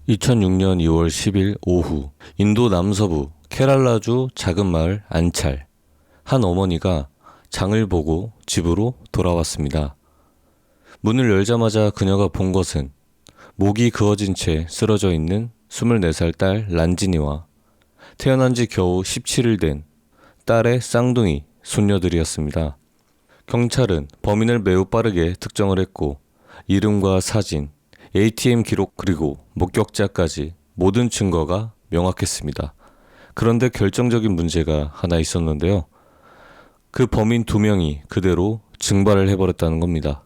2006년 2월 10일 오후 인도 남서부 케랄라주 작은 마을 안찰 한 어머니가 장을 보고 집으로 돌아왔습니다. 문을 열자마자 그녀가 본 것은 목이 그어진 채 쓰러져 있는 24살 딸 란진이와 태어난 지 겨우 17일 된 딸의 쌍둥이 손녀들이었습니다. 경찰은 범인을 매우 빠르게 특정을 했고 이름과 사진, ATM 기록 그리고 목격자까지 모든 증거가 명확했습니다. 그런데 결정적인 문제가 하나 있었는데요. 그 범인 2명이 그대로 증발을 해버렸다는 겁니다.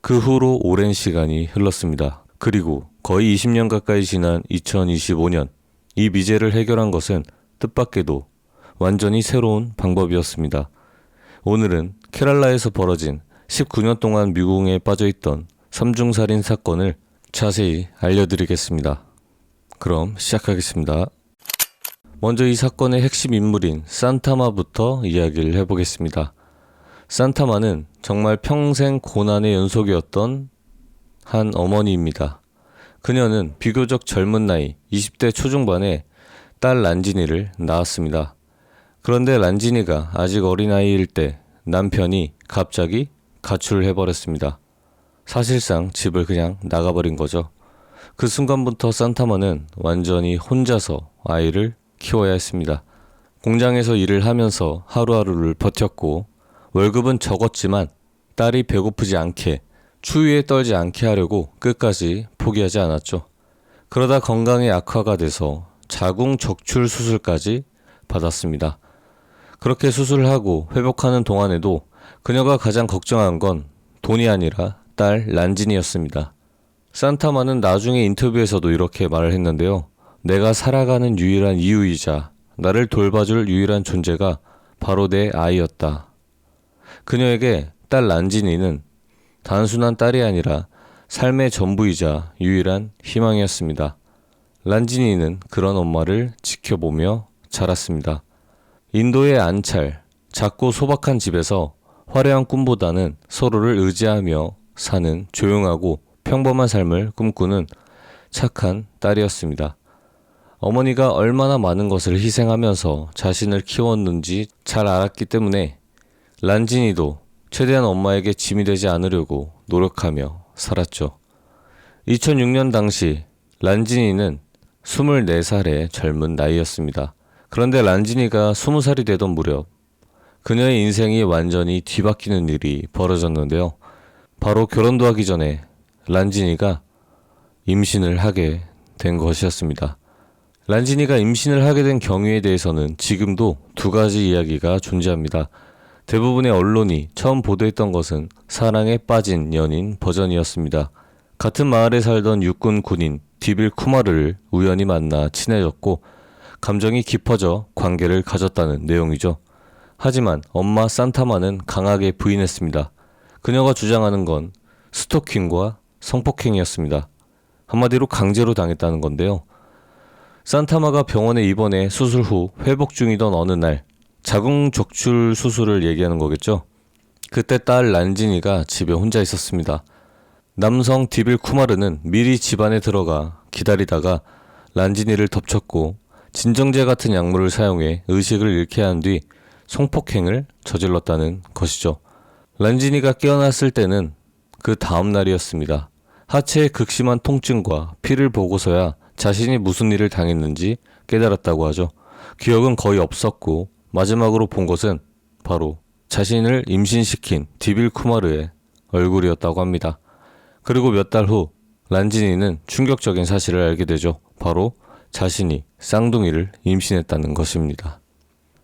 그 후로 오랜 시간이 흘렀습니다. 그리고 거의 20년 가까이 지난 2025년 이 미제를 해결한 것은 뜻밖에도 완전히 새로운 방법이었습니다. 오늘은 케랄라에서 벌어진 19년 동안 미궁에 빠져있던 3중살인 사건을 자세히 알려드리겠습니다. 그럼 시작하겠습니다. 먼저 이 사건의 핵심 인물인 산타마부터 이야기를 해보겠습니다. 산타마는 정말 평생 고난의 연속이었던 한 어머니입니다. 그녀는 비교적 젊은 나이 20대 초중반에 딸 란진이를 낳았습니다. 그런데 란진이가 아직 어린아이일 때 남편이 갑자기 가출을 해버렸습니다. 사실상 집을 그냥 나가버린 거죠. 그 순간부터 산타마는 완전히 혼자서 아이를 키워야 했습니다. 공장에서 일을 하면서 하루하루를 버텼고 월급은 적었지만 딸이 배고프지 않게 추위에 떨지 않게 하려고 끝까지 포기하지 않았죠. 그러다 건강이 악화가 돼서 자궁 적출 수술까지 받았습니다. 그렇게 수술을 하고 회복하는 동안에도 그녀가 가장 걱정한 건 돈이 아니라 딸 란진이었습니다. 산타마는 나중에 인터뷰에서도 이렇게 말을 했는데요. 내가 살아가는 유일한 이유이자 나를 돌봐줄 유일한 존재가 바로 내 아이였다. 그녀에게 딸 란진이는 단순한 딸이 아니라 삶의 전부이자 유일한 희망이었습니다. 란진이는 그런 엄마를 지켜보며 자랐습니다. 인도의 안찰, 작고 소박한 집에서 화려한 꿈보다는 서로를 의지하며 사는 조용하고 평범한 삶을 꿈꾸는 착한 딸이었습니다. 어머니가 얼마나 많은 것을 희생하면서 자신을 키웠는지 잘 알았기 때문에 란진이도 최대한 엄마에게 짐이 되지 않으려고 노력하며 살았죠. 2006년 당시 란진이는 24살의 젊은 나이였습니다. 그런데 란진이가 20살이 되던 무렵 그녀의 인생이 완전히 뒤바뀌는 일이 벌어졌는데요. 바로 결혼도 하기 전에 란진이가 임신을 하게 된 것이었습니다. 란진이가 임신을 하게 된 경위에 대해서는 지금도 2가지 이야기가 존재합니다. 대부분의 언론이 처음 보도했던 것은 사랑에 빠진 연인 버전이었습니다. 같은 마을에 살던 육군 군인 디빌 쿠마르를 우연히 만나 친해졌고 감정이 깊어져 관계를 가졌다는 내용이죠. 하지만 엄마 산타마는 강하게 부인했습니다. 그녀가 주장하는 건 스토킹과 성폭행이었습니다. 한마디로 강제로 당했다는 건데요. 산타마가 병원에 입원해 수술 후 회복 중이던 어느 날 자궁 적출 수술을 얘기하는 거겠죠. 그때 딸 란진이가 집에 혼자 있었습니다. 남성 디빌 쿠마르는 미리 집 안에 들어가 기다리다가 란진이를 덮쳤고 진정제 같은 약물을 사용해 의식을 잃게 한 뒤 성폭행을 저질렀다는 것이죠. 란진이가 깨어났을 때는 그 다음 날이었습니다. 하체의 극심한 통증과 피를 보고서야 자신이 무슨 일을 당했는지 깨달았다고 하죠. 기억은 거의 없었고 마지막으로 본 것은 바로 자신을 임신시킨 디빌 쿠마르의 얼굴이었다고 합니다. 그리고 몇 달 후 란진이는 충격적인 사실을 알게 되죠. 바로 자신이 쌍둥이를 임신했다는 것입니다.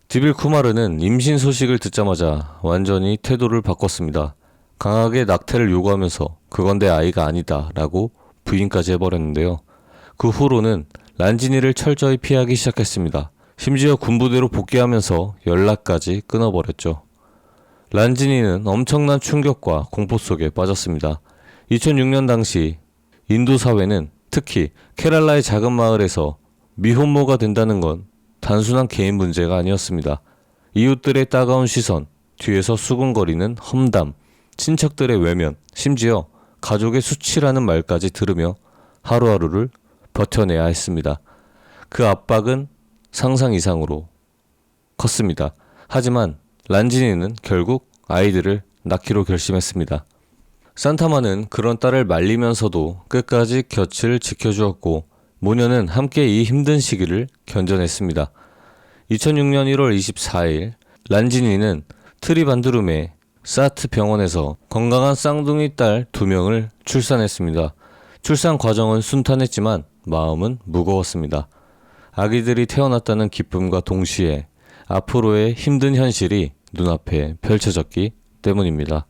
디빌 쿠마르는 임신 소식을 듣자마자 완전히 태도를 바꿨습니다. 강하게 낙태를 요구하면서 그건 내 아이가 아니다 라고 부인까지 해버렸는데요. 그 후로는 란진이를 철저히 피하기 시작했습니다. 심지어 군부대로 복귀하면서 연락까지 끊어버렸죠. 란진이는 엄청난 충격과 공포 속에 빠졌습니다. 2006년 당시 인도 사회는 특히 케랄라의 작은 마을에서 미혼모가 된다는 건 단순한 개인 문제가 아니었습니다. 이웃들의 따가운 시선, 뒤에서 수군거리는 험담, 친척들의 외면, 심지어 가족의 수치라는 말까지 들으며 하루하루를 버텨내야 했습니다. 그 압박은 상상 이상으로 컸습니다. 하지만 란지니는 결국 아이들을 낳기로 결심했습니다. 산타마는 그런 딸을 말리면서도 끝까지 곁을 지켜주었고 모녀는 함께 이 힘든 시기를 견뎌냈습니다. 2006년 1월 24일 란지니는 트리반드룸의 사트 병원에서 건강한 쌍둥이 딸 2명을 출산했습니다. 출산 과정은 순탄했지만 마음은 무거웠습니다. 아기들이 태어났다는 기쁨과 동시에 앞으로의 힘든 현실이 눈앞에 펼쳐졌기 때문입니다.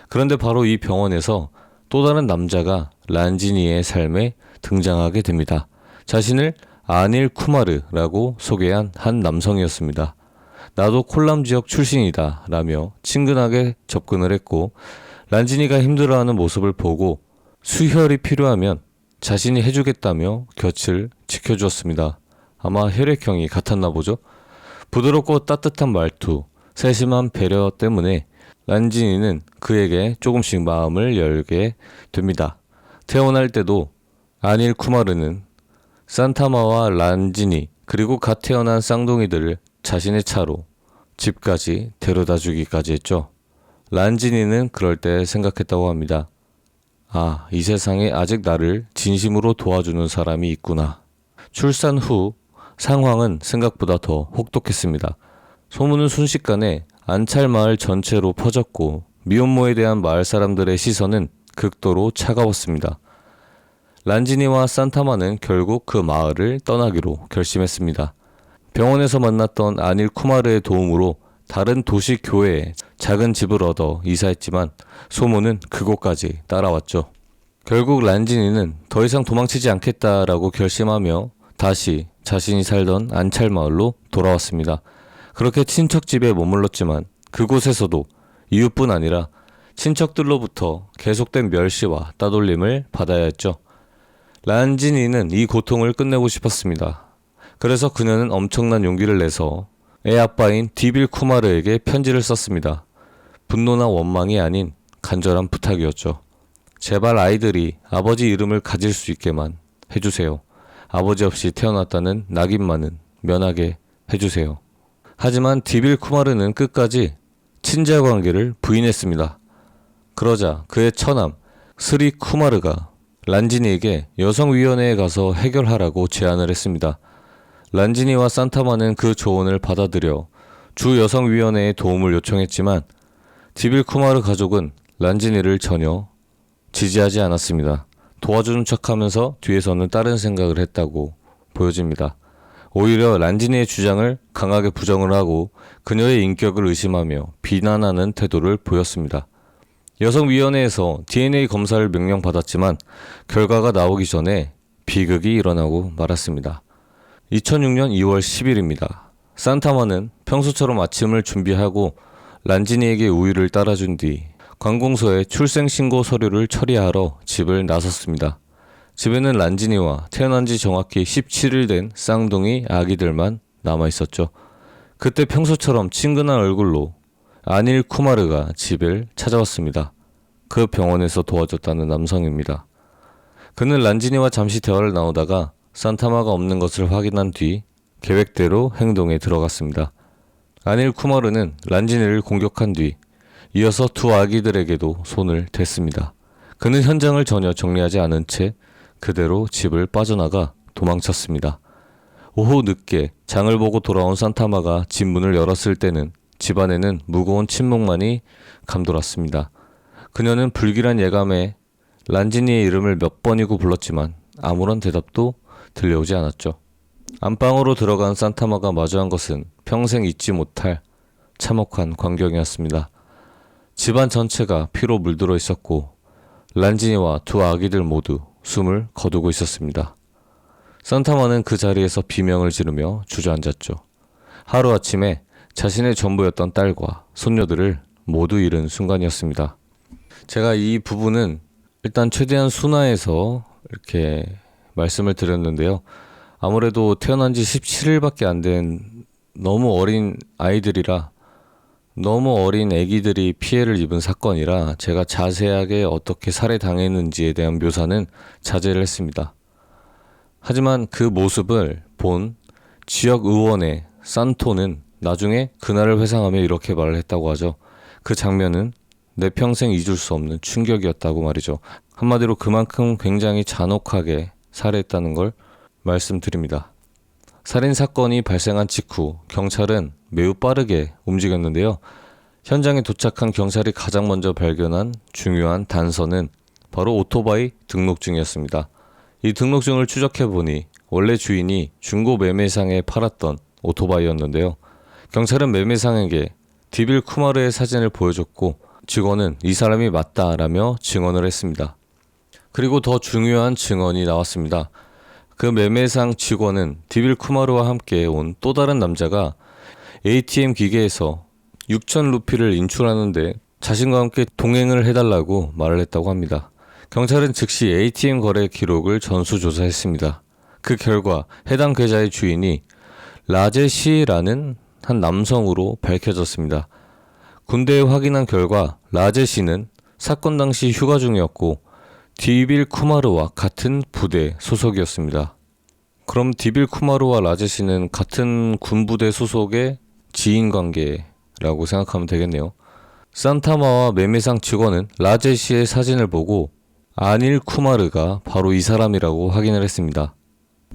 그런데 바로 이 병원에서 또 다른 남자가 란지니의 삶에 등장하게 됩니다. 자신을 아닐 쿠마르라고 소개한 한 남성이었습니다. 나도 콜람 지역 출신이다 라며 친근하게 접근을 했고 란지니가 힘들어하는 모습을 보고 수혈이 필요하면 자신이 해주겠다며 곁을 지켜주었습니다. 아마 혈액형이 같았나 보죠. 부드럽고 따뜻한 말투, 세심한 배려 때문에 란지니는 그에게 조금씩 마음을 열게 됩니다. 태어날 때도 아닐 쿠마르는 산타마와 란지니 그리고 갓 태어난 쌍둥이들을 자신의 차로 집까지 데려다 주기까지 했죠. 란지니는 그럴 때 생각했다고 합니다. 아, 이 세상에 아직 나를 진심으로 도와주는 사람이 있구나. 출산 후 상황은 생각보다 더 혹독했습니다. 소문은 순식간에 안찰 마을 전체로 퍼졌고 미혼모에 대한 마을 사람들의 시선은 극도로 차가웠습니다. 란지니와 산타마는 결국 그 마을을 떠나기로 결심했습니다. 병원에서 만났던 아닐 쿠마르의 도움으로 다른 도시 교회에 작은 집을 얻어 이사했지만 소문은 그곳까지 따라왔죠. 결국 란지니는 더 이상 도망치지 않겠다라고 결심하며 다시 자신이 살던 안찰 마을로 돌아왔습니다. 그렇게 친척 집에 머물렀지만 그곳에서도 이웃뿐 아니라 친척들로부터 계속된 멸시와 따돌림을 받아야 했죠. 란지니는 이 고통을 끝내고 싶었습니다. 그래서 그녀는 엄청난 용기를 내서 애 아빠인 디빌 쿠마르에게 편지를 썼습니다. 분노나 원망이 아닌 간절한 부탁이었죠. 제발 아이들이 아버지 이름을 가질 수 있게만 해주세요. 아버지 없이 태어났다는 낙인만은 면하게 해주세요. 하지만 디빌 쿠마르는 끝까지 친자 관계를 부인했습니다. 그러자 그의 처남 스리 쿠마르가 란지니에게 여성위원회에 가서 해결하라고 제안을 했습니다. 란지니와 산타마는 그 조언을 받아들여 주 여성위원회에 도움을 요청했지만 디빌 쿠마르 가족은 란지니를 전혀 지지하지 않았습니다. 도와주는 척하면서 뒤에서는 다른 생각을 했다고 보여집니다. 오히려 란지니의 주장을 강하게 부정을 하고 그녀의 인격을 의심하며 비난하는 태도를 보였습니다. 여성위원회에서 DNA 검사를 명령받았지만 결과가 나오기 전에 비극이 일어나고 말았습니다. 2006년 2월 10일입니다. 산타마는 평소처럼 아침을 준비하고 란지니에게 우유를 따라준 뒤 관공서에 출생신고 서류를 처리하러 집을 나섰습니다. 집에는 란지니와 태어난 지 정확히 17일 된 쌍둥이 아기들만 남아있었죠. 그때 평소처럼 친근한 얼굴로 아닐 쿠마르가 집을 찾아왔습니다. 그 병원에서 도와줬다는 남성입니다. 그는 란지니와 잠시 대화를 나누다가 산타마가 없는 것을 확인한 뒤 계획대로 행동에 들어갔습니다. 아닐 쿠마르는 란지니를 공격한 뒤 이어서 두 아기들에게도 손을 댔습니다. 그는 현장을 전혀 정리하지 않은 채 그대로 집을 빠져나가 도망쳤습니다. 오후 늦게 장을 보고 돌아온 산타마가 집 문을 열었을 때는 집안에는 무거운 침묵만이 감돌았습니다. 그녀는 불길한 예감에 란지니의 이름을 몇 번이고 불렀지만 아무런 대답도 들려오지 않았죠. 안방으로 들어간 산타마가 마주한 것은 평생 잊지 못할 참혹한 광경이었습니다. 집안 전체가 피로 물들어 있었고 란지니와 두 아기들 모두 숨을 거두고 있었습니다. 산타마는 그 자리에서 비명을 지르며 주저앉았죠. 하루아침에 자신의 전부였던 딸과 손녀들을 모두 잃은 순간이었습니다. 제가 이 부분은 일단 최대한 순화해서 이렇게 말씀을 드렸는데요. 아무래도 태어난 지 17일밖에 안 된 너무 어린 아이들이라 너무 어린 아기들이 피해를 입은 사건이라 제가 자세하게 어떻게 살해당했는지에 대한 묘사는 자제를 했습니다. 하지만 그 모습을 본 지역 의원의 산토는 나중에 그날을 회상하며 이렇게 말을 했다고 하죠. 그 장면은 내 평생 잊을 수 없는 충격이었다고 말이죠. 한마디로 그만큼 굉장히 잔혹하게 살해했다는 걸 말씀드립니다. 살인 사건이 발생한 직후 경찰은 매우 빠르게 움직였는데요. 현장에 도착한 경찰이 가장 먼저 발견한 중요한 단서는 바로 오토바이 등록증이었습니다. 이 등록증을 추적해보니 원래 주인이 중고 매매상에 팔았던 오토바이였는데요. 경찰은 매매상에게 디빌 쿠마르의 사진을 보여줬고 직원은 이 사람이 맞다라며 증언을 했습니다. 그리고 더 중요한 증언이 나왔습니다. 그 매매상 직원은 디빌 쿠마르와 함께 온 또 다른 남자가 ATM 기계에서 6천 루피를 인출하는데 자신과 함께 동행을 해달라고 말을 했다고 합니다. 경찰은 즉시 ATM 거래 기록을 전수조사했습니다. 그 결과 해당 계좌의 주인이 라제시라는 한 남성으로 밝혀졌습니다. 군대에 확인한 결과 라제시는 사건 당시 휴가 중이었고 디빌 쿠마르와 같은 부대 소속이었습니다. 그럼 디빌 쿠마르와 라제시는 같은 군부대 소속의 지인관계라고 생각하면 되겠네요. 산타마와 매매상 직원은 라제시의 사진을 보고 아닐 쿠마르가 바로 이 사람이라고 확인을 했습니다.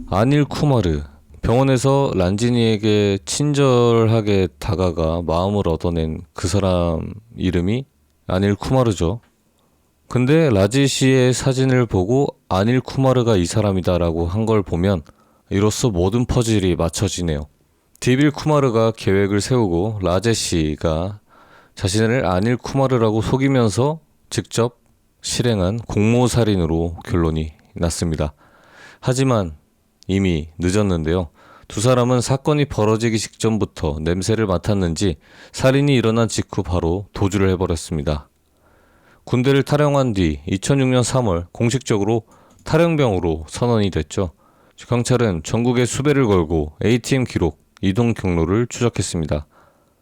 아닐 쿠마르, 병원에서 란지니에게 친절하게 다가가 마음을 얻어낸 그 사람 이름이 아닐 쿠마르죠. 근데 라제시의 사진을 보고 아닐 쿠마르가 이 사람이다라고 한 걸 보면 이로써 모든 퍼즐이 맞춰지네요. 디빌 쿠마르가 계획을 세우고 라제시가 자신을 아닐 쿠마르라고 속이면서 직접 실행한 공모살인으로 결론이 났습니다. 하지만 이미 늦었는데요. 두 사람은 사건이 벌어지기 직전부터 냄새를 맡았는지 살인이 일어난 직후 바로 도주를 해버렸습니다. 군대를 탈영한 뒤 2006년 3월 공식적으로 탈영병으로 선언이 됐죠. 경찰은 전국에 수배를 걸고 ATM 기록, 이동 경로를 추적했습니다.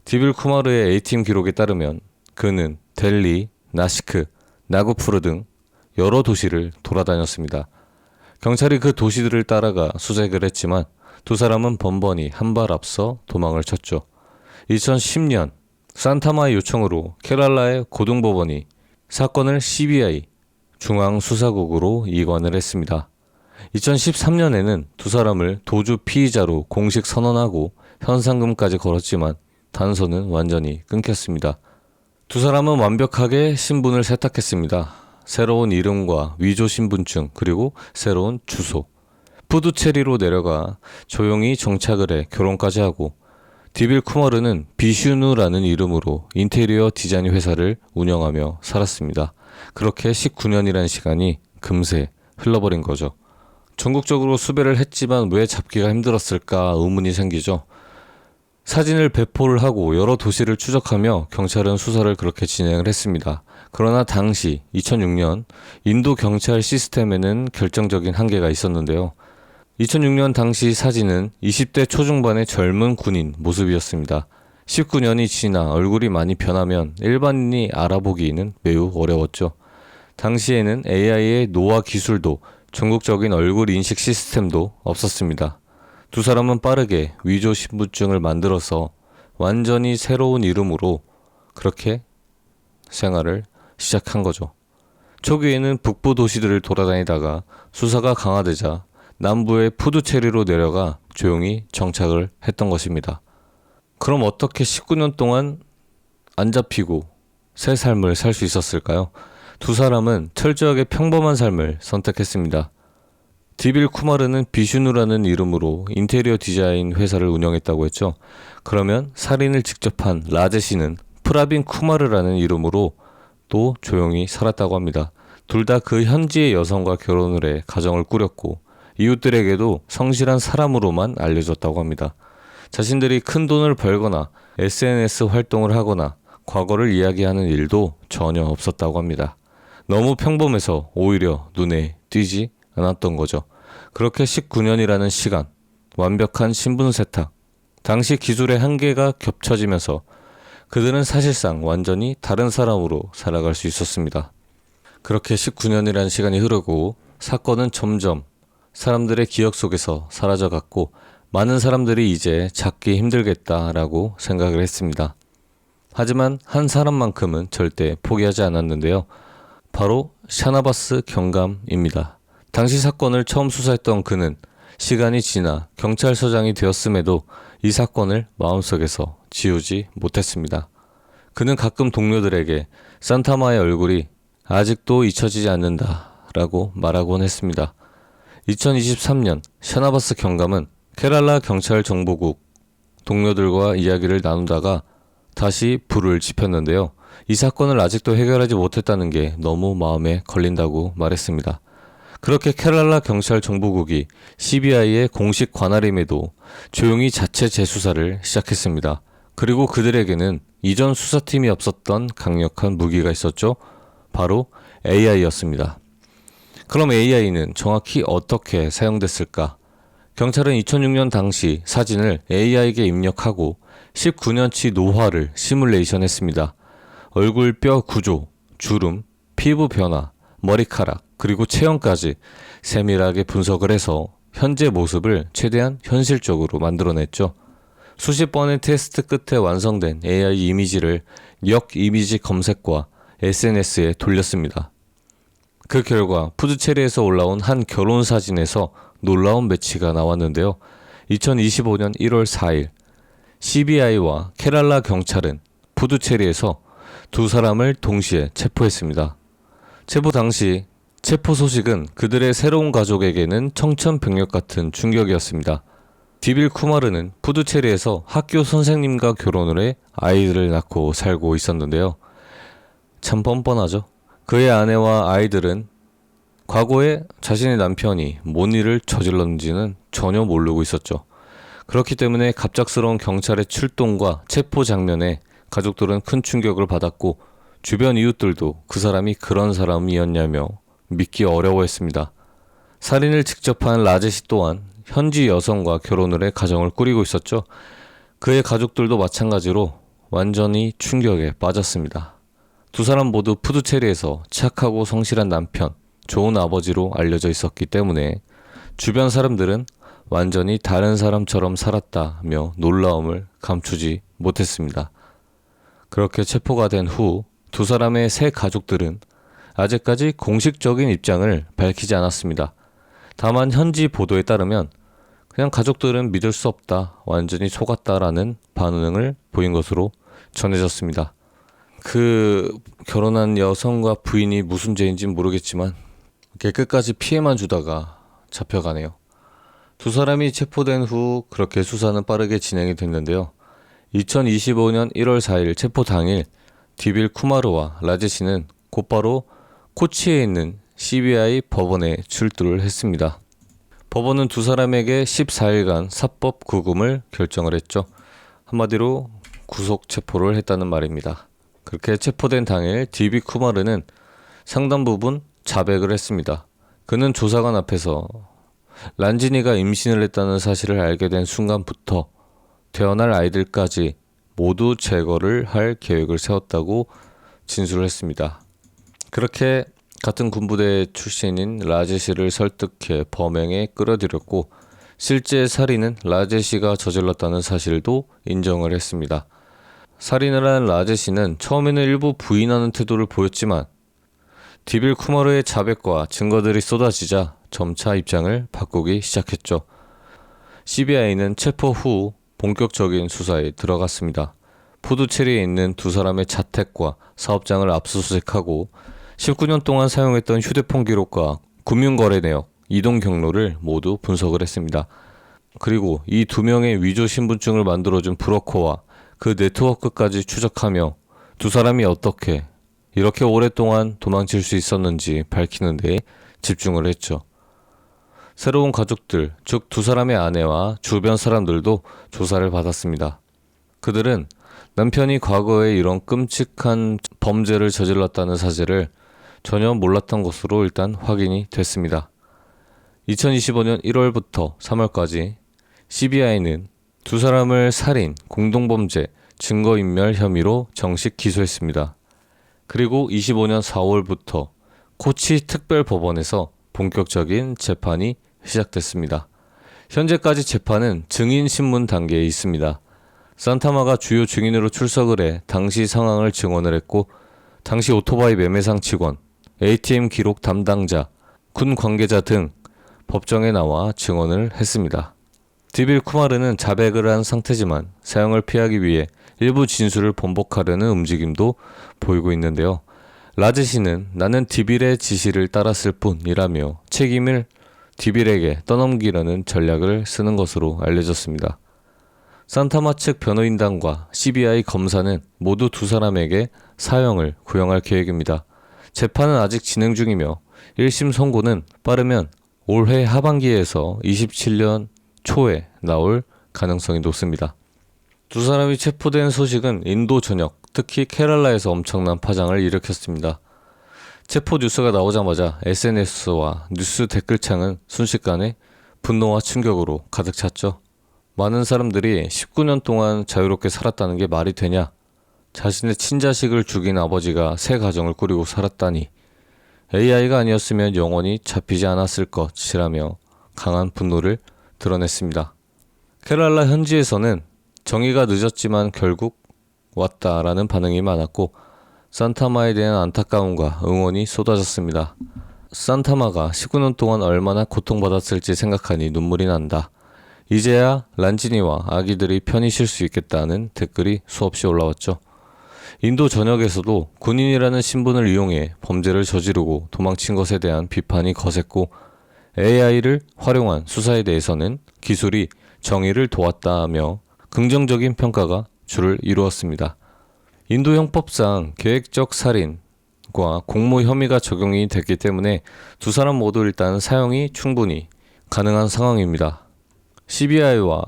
디빌 쿠마르의 ATM 기록에 따르면 그는 델리, 나시크, 나구푸르 등 여러 도시를 돌아다녔습니다. 경찰이 그 도시들을 따라가 수색을 했지만 두 사람은 번번이 한 발 앞서 도망을 쳤죠. 2010년 산타마의 요청으로 케랄라의 고등법원이 사건을 CBI 중앙수사국으로 이관을 했습니다. 2013년에는 두 사람을 도주 피의자로 공식 선언하고 현상금까지 걸었지만 단서는 완전히 끊겼습니다. 두 사람은 완벽하게 신분을 세탁했습니다. 새로운 이름과 위조 신분증 그리고 새로운 주소. 푸두체리로 내려가 조용히 정착을 해 결혼까지 하고 디빌 쿠마르는 비슈누라는 이름으로 인테리어 디자인 회사를 운영하며 살았습니다. 그렇게 19년이라는 시간이 금세 흘러버린 거죠. 전국적으로 수배를 했지만 왜 잡기가 힘들었을까 의문이 생기죠. 사진을 배포를 하고 여러 도시를 추적하며 경찰은 수사를 그렇게 진행을 했습니다. 그러나 당시 2006년 인도 경찰 시스템에는 결정적인 한계가 있었는데요. 2006년 당시 사진은 20대 초중반의 젊은 군인 모습이었습니다. 19년이 지나 얼굴이 많이 변하면 일반인이 알아보기는 매우 어려웠죠. 당시에는 AI의 노화 기술도 전국적인 얼굴 인식 시스템도 없었습니다. 두 사람은 빠르게 위조 신분증을 만들어서 완전히 새로운 이름으로 그렇게 생활을 시작한 거죠. 초기에는 북부 도시들을 돌아다니다가 수사가 강화되자 남부의 푸두체리로 내려가 조용히 정착을 했던 것입니다. 그럼 어떻게 19년 동안 안 잡히고 새 삶을 살 수 있었을까요? 두 사람은 철저하게 평범한 삶을 선택했습니다. 디빌 쿠마르는 비슈누라는 이름으로 인테리어 디자인 회사를 운영했다고 했죠. 그러면 살인을 직접 한 라제시는 프라빈 쿠마르라는 이름으로 또 조용히 살았다고 합니다. 둘 다 그 현지의 여성과 결혼을 해 가정을 꾸렸고 이웃들에게도 성실한 사람으로만 알려졌다고 합니다. 자신들이 큰 돈을 벌거나 SNS 활동을 하거나 과거를 이야기하는 일도 전혀 없었다고 합니다. 너무 평범해서 오히려 눈에 띄지 않았던 거죠. 그렇게 19년이라는 시간, 완벽한 신분 세탁, 당시 기술의 한계가 겹쳐지면서 그들은 사실상 완전히 다른 사람으로 살아갈 수 있었습니다. 그렇게 19년이라는 시간이 흐르고 사건은 점점 사람들의 기억 속에서 사라져갔고 많은 사람들이 이제 찾기 힘들겠다라고 생각을 했습니다. 하지만 한 사람만큼은 절대 포기하지 않았는데요. 바로 샤나바스 경감입니다. 당시 사건을 처음 수사했던 그는 시간이 지나 경찰서장이 되었음에도 이 사건을 마음속에서 지우지 못했습니다. 그는 가끔 동료들에게 산타마의 얼굴이 아직도 잊혀지지 않는다 라고 말하곤 했습니다. 2023년 샤나바스 경감은 케랄라 경찰 정보국 동료들과 이야기를 나누다가 다시 불을 지폈는데요. 이 사건을 아직도 해결하지 못했다는 게 너무 마음에 걸린다고 말했습니다. 그렇게 케랄라 경찰 정보국이 CBI의 공식 관할임에도 조용히 자체 재수사를 시작했습니다. 그리고 그들에게는 이전 수사팀이 없었던 강력한 무기가 있었죠. 바로 AI였습니다. 그럼 AI는 정확히 어떻게 사용됐을까? 경찰은 2006년 당시 사진을 AI에게 입력하고 19년치 노화를 시뮬레이션했습니다. 얼굴 뼈 구조, 주름, 피부 변화, 머리카락, 그리고 체형까지 세밀하게 분석을 해서 현재 모습을 최대한 현실적으로 만들어냈죠. 수십 번의 테스트 끝에 완성된 AI 이미지를 역 이미지 검색과 SNS에 돌렸습니다. 그 결과 푸드체리에서 올라온 한 결혼 사진에서 놀라운 매치가 나왔는데요. 2025년 1월 4일 CBI와 케랄라 경찰은 푸드체리에서 두 사람을 동시에 체포했습니다. 체포 당시 체포 소식은 그들의 새로운 가족에게는 청천벽력 같은 충격이었습니다. 디빌 쿠마르는 푸드체리에서 학교 선생님과 결혼을 해 아이들을 낳고 살고 있었는데요. 참 뻔뻔하죠. 그의 아내와 아이들은 과거에 자신의 남편이 뭔 일을 저질렀는지는 전혀 모르고 있었죠. 그렇기 때문에 갑작스러운 경찰의 출동과 체포 장면에 가족들은 큰 충격을 받았고 주변 이웃들도 그 사람이 그런 사람이었냐며 믿기 어려워했습니다. 살인을 직접 한 라제시 또한 현지 여성과 결혼을 해 가정을 꾸리고 있었죠. 그의 가족들도 마찬가지로 완전히 충격에 빠졌습니다. 두 사람 모두 푸드체리에서 착하고 성실한 남편, 좋은 아버지로 알려져 있었기 때문에 주변 사람들은 완전히 다른 사람처럼 살았다며 놀라움을 감추지 못했습니다. 그렇게 체포가 된 후 두 사람의 새 가족들은 아직까지 공식적인 입장을 밝히지 않았습니다. 다만 현지 보도에 따르면 그냥 가족들은 믿을 수 없다, 완전히 속았다라는 반응을 보인 것으로 전해졌습니다. 그 결혼한 여성과 부인이 무슨 죄인지는 모르겠지만 이렇게 끝까지 피해만 주다가 잡혀가네요. 두 사람이 체포된 후 그렇게 수사는 빠르게 진행이 됐는데요. 2025년 1월 4일 체포 당일 디빌 쿠마르와 라제시는 곧바로 코치에 있는 CBI 법원에 출두를 했습니다. 법원은 두 사람에게 14일간 사법 구금을 결정을 했죠. 한마디로 구속 체포를 했다는 말입니다. 그렇게 체포된 당일 디빌 쿠마르는 상당 부분 자백을 했습니다. 그는 조사관 앞에서 란지니가 임신을 했다는 사실을 알게 된 순간부터 태어날 아이들까지 모두 제거를 할 계획을 세웠다고 진술을 했습니다. 그렇게 같은 군부대 출신인 라제시를 설득해 범행에 끌어들였고 실제 살인은 라제시가 저질렀다는 사실도 인정을 했습니다. 살인을 한 라제시는 처음에는 일부 부인하는 태도를 보였지만 디빌 쿠마르의 자백과 증거들이 쏟아지자 점차 입장을 바꾸기 시작했죠. CBI는 체포 후 본격적인 수사에 들어갔습니다. 푸드체리에 있는 두 사람의 자택과 사업장을 압수수색하고 19년 동안 사용했던 휴대폰 기록과 금융거래 내역, 이동 경로를 모두 분석을 했습니다. 그리고 이 두 명의 위조 신분증을 만들어준 브로커와 그 네트워크까지 추적하며 두 사람이 어떻게 이렇게 오랫동안 도망칠 수 있었는지 밝히는 데 집중을 했죠. 새로운 가족들, 즉 두 사람의 아내와 주변 사람들도 조사를 받았습니다. 그들은 남편이 과거에 이런 끔찍한 범죄를 저질렀다는 사실을 전혀 몰랐던 것으로 일단 확인이 됐습니다. 2025년 1월부터 3월까지 CBI는 두 사람을 살인, 공동범죄, 증거인멸 혐의로 정식 기소했습니다. 그리고 25년 4월부터 코치 특별법원에서 본격적인 재판이 시작됐습니다. 현재까지 재판은 증인 신문 단계에 있습니다. 산타마가 주요 증인으로 출석을 해 당시 상황을 증언을 했고, 당시 오토바이 매매상 직원, ATM 기록 담당자, 군 관계자 등 법정에 나와 증언을 했습니다. 디빌 쿠마르는 자백을 한 상태지만 사형을 피하기 위해 일부 진술을 번복하려는 움직임도 보이고 있는데요. 라제시는 나는 디빌의 지시를 따랐을 뿐이라며 책임을 디빌에게 떠넘기려는 전략을 쓰는 것으로 알려졌습니다. 산타마 측 변호인단과 CBI 검사는 모두 두 사람에게 사형을 구형할 계획입니다. 재판은 아직 진행 중이며 1심 선고는 빠르면 올해 하반기에서 27년 초에 나올 가능성이 높습니다. 두 사람이 체포된 소식은 인도 전역, 특히 케랄라에서 엄청난 파장을 일으켰습니다. 체포 뉴스가 나오자마자 SNS와 뉴스 댓글창은 순식간에 분노와 충격으로 가득 찼죠. 많은 사람들이 19년 동안 자유롭게 살았다는 게 말이 되냐? 자신의 친자식을 죽인 아버지가 새 가정을 꾸리고 살았다니. AI가 아니었으면 영원히 잡히지 않았을 것이라며 강한 분노를 드러냈습니다. 케랄라 현지에서는 정의가 늦었지만 결국 왔다라는 반응이 많았고, 산타마에 대한 안타까움과 응원이 쏟아졌습니다. 산타마가 19년 동안 얼마나 고통받았을지 생각하니 눈물이 난다. 이제야 란지니와 아기들이 편히 쉴 수 있겠다는 댓글이 수없이 올라왔죠. 인도 전역에서도 군인이라는 신분을 이용해 범죄를 저지르고 도망친 것에 대한 비판이 거셌고, AI를 활용한 수사에 대해서는 기술이 정의를 도왔다며 긍정적인 평가가 주를 이루었습니다. 인도 형법상 계획적 살인과 공모 혐의가 적용이 됐기 때문에 두 사람 모두 일단 사형이 충분히 가능한 상황입니다. CBI와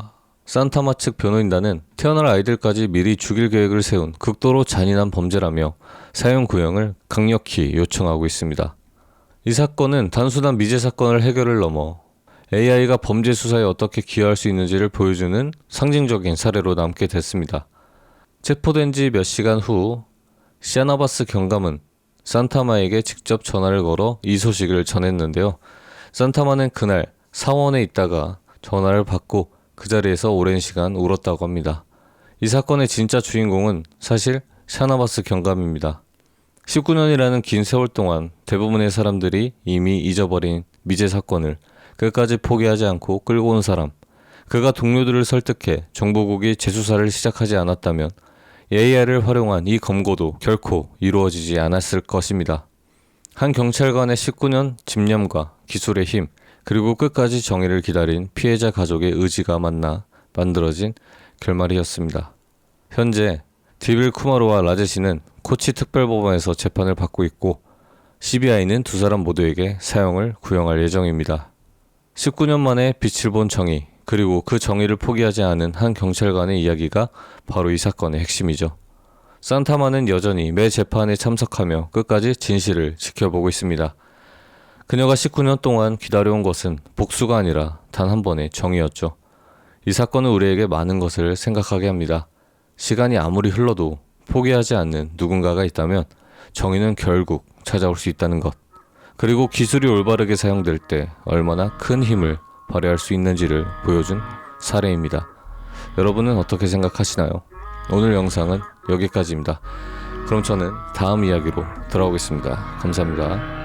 산타마 측 변호인단은 태어날 아이들까지 미리 죽일 계획을 세운 극도로 잔인한 범죄라며 사형 구형을 강력히 요청하고 있습니다. 이 사건은 단순한 미제 사건을 해결을 넘어 AI가 범죄 수사에 어떻게 기여할 수 있는지를 보여주는 상징적인 사례로 남게 됐습니다. 체포된 지 몇 시간 후 시아나바스 경감은 산타마에게 직접 전화를 걸어 이 소식을 전했는데요. 산타마는 그날 사원에 있다가 전화를 받고 그 자리에서 오랜 시간 울었다고 합니다. 이 사건의 진짜 주인공은 사실 시아나바스 경감입니다. 19년이라는 긴 세월 동안 대부분의 사람들이 이미 잊어버린 미제 사건을 끝까지 포기하지 않고 끌고 온 사람, 그가 동료들을 설득해 정보국이 재수사를 시작하지 않았다면 AI를 활용한 이 검거도 결코 이루어지지 않았을 것입니다. 한 경찰관의 19년 집념과 기술의 힘, 그리고 끝까지 정의를 기다린 피해자 가족의 의지가 만나 만들어진 결말이었습니다. 현재 디빌 쿠마르와 라제시는 코치 특별법원에서 재판을 받고 있고, CBI는 두 사람 모두에게 사형을 구형할 예정입니다. 19년 만에 빛을 본 정의, 그리고 그 정의를 포기하지 않은 한 경찰관의 이야기가 바로 이 사건의 핵심이죠. 산타마는 여전히 매 재판에 참석하며 끝까지 진실을 지켜보고 있습니다. 그녀가 19년 동안 기다려온 것은 복수가 아니라 단 한 번의 정의였죠. 이 사건은 우리에게 많은 것을 생각하게 합니다. 시간이 아무리 흘러도 포기하지 않는 누군가가 있다면 정의는 결국 찾아올 수 있다는 것, 그리고 기술이 올바르게 사용될 때 얼마나 큰 힘을 발휘할 수 있는지를 보여준 사례입니다. 여러분은 어떻게 생각하시나요? 오늘 영상은 여기까지입니다. 그럼 저는 다음 이야기로 돌아오겠습니다. 감사합니다.